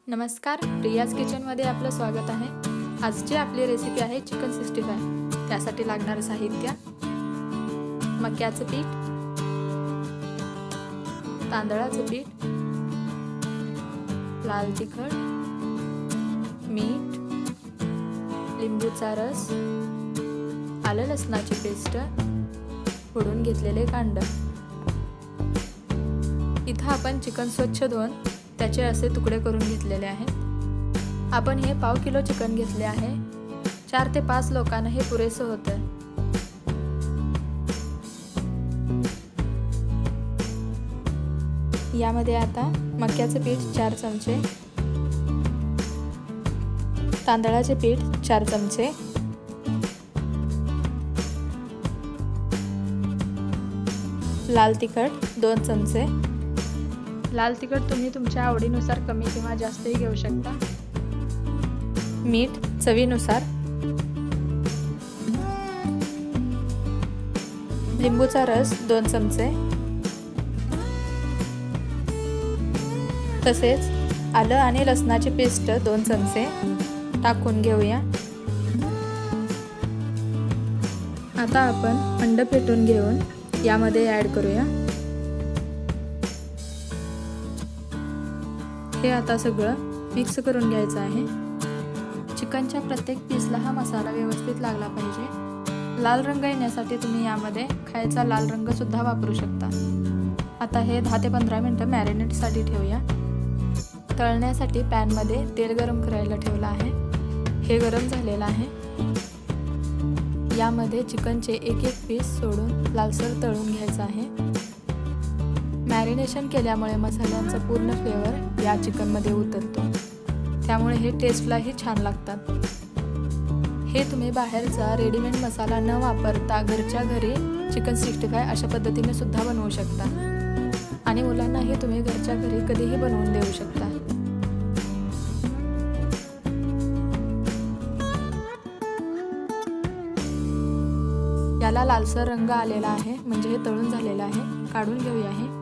नमस्कार, प्रियाज किचनमध्ये आपलं स्वागत आहे। आजची आपली रेसिपी आहे चिकन 65। त्यासाठी लागणारे साहित्य: मक्याचं पीठ, तांदळाचं पीठ, लाल तिखट, मीठ, लिंबूचा रस, आलं लसणाची पेस्ट, फोडून घेतलेले कांदा। इथं आपण चिकन स्वच्छ धुवून त्याचे असे तुकडे करून घेतलेले आहेत। आपण हे पाव किलो चिकन घेतले आहे। 4 ते 5 लोकांना हे पुरेसे होते। यामध्ये आता मक्याचे पीठ 4 चमचे, तांदळाचे पीठ 4 चमचे, लाल तिखट 2 चमचे। लाल तिखट तुम्ही तुमच्या आवडीनुसार कमी किंवा जास्तही घेऊ शकता। मीठ चवीनुसार, लिंबूचा रस 2 चमचे, तसेच आलं आणि लसणाची पेस्ट 2 चमचे टाकून घेऊया। आता आपण अंड फेटून घेऊन यामध्ये ॲड करूया। हे आता सगळं मिक्स करून घ्यायचं आहे। चिकनच्या प्रत्येक पीसला हा मसाला व्यवस्थित लागला पाहिजे। लाल रंग येण्यासाठी तुम्ही यामध्ये खायचा लाल रंग सुद्धा वापरू शकता। आता हे 10 ते 15 मिनिटं मॅरिनेटसाठी ठेवूया। तळण्यासाठी पॅनमध्ये तेल गरम करायला ठेवलं आहे। हे गरम झालेलं आहे। यामध्ये चिकनचे एक पीस सोडून लालसर तळून घ्यायचं आहे। मॅरिनेशन केल्यामुळे मसाल्यांचा पूर्ण फ्लेवर या चिकनमध्ये उतरतो, त्यामुळे हे टेस्टलाही छान लागतात। हे तुम्ही बाहेरचा रेडीमेड मसाला न वापरता घरच्या घरी चिकन 65 अशा पद्धतीने सुद्धा बनवू शकता आणि मुलांना हे तुम्ही घरच्या घरी कधीही बनवून देऊ शकता। याला लालसर रंग आलेला आहे, म्हणजे हे तळून झालेलं आहे। काढून घेऊया। हे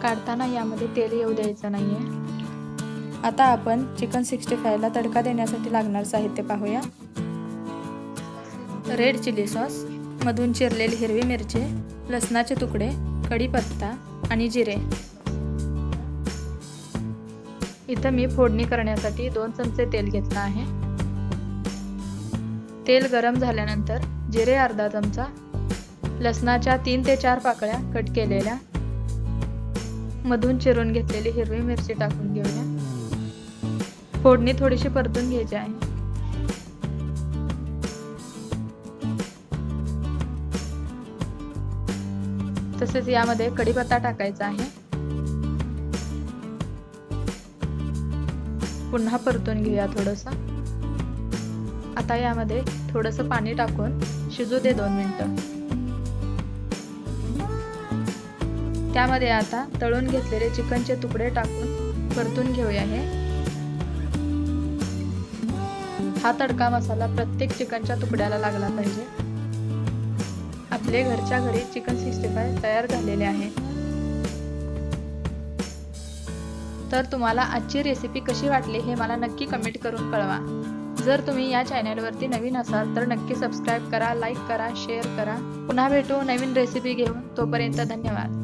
काढताना यामध्ये तेल येऊ द्यायचं नाहीये। आता आपण चिकन 65 ला तडका देण्यासाठी लागणारे साहित्य पाहूया। रेड चिली सॉस, मधून चिरलेली हिरवी मिरची, लसणाचे तुकडे, कढीपत्ता आणि जिरे। इथं मी फोडणी करण्यासाठी 2 चमचे तेल घेतलं आहे। तेल गरम झाल्यानंतर जिरे अर्धा चमचा, लसणाच्या 3 ते 4 पाकळ्या कट केलेल्या, मधून चिरून घेतलेली हिरवी मिरची टाकून घेऊया। फोडणी थोडीशी परतून घ्यायची आहे। तसेच यामध्ये कढीपत्ता टाकायचा आहे। पुन्हा परतून घेऊया थोडंसं। आता यामध्ये थोडंसं पाणी टाकून शिजू दे 2 मिनिटं। त्यामध्ये आता तळून घेतलेले चिकनचे तुकडे टाकून परतून घेऊया। हा तडका मसाला प्रत्येक चिकनच्या तुकड्याला लागला पाहिजे। आपले घरच्या घरी चिकन 65 तयार झालेले आहे। तर तुम्हाला आजची रेसिपी कशी वाटली हे मला नक्की कमेंट करून कळवा। जर तुम्ही या चॅनलवरती नवीन असाल तर नक्की सबस्क्राईब करा, लाईक करा, शेअर करा। पुन्हा भेटू नवीन रेसिपी घेऊन। तोपर्यंत धन्यवाद।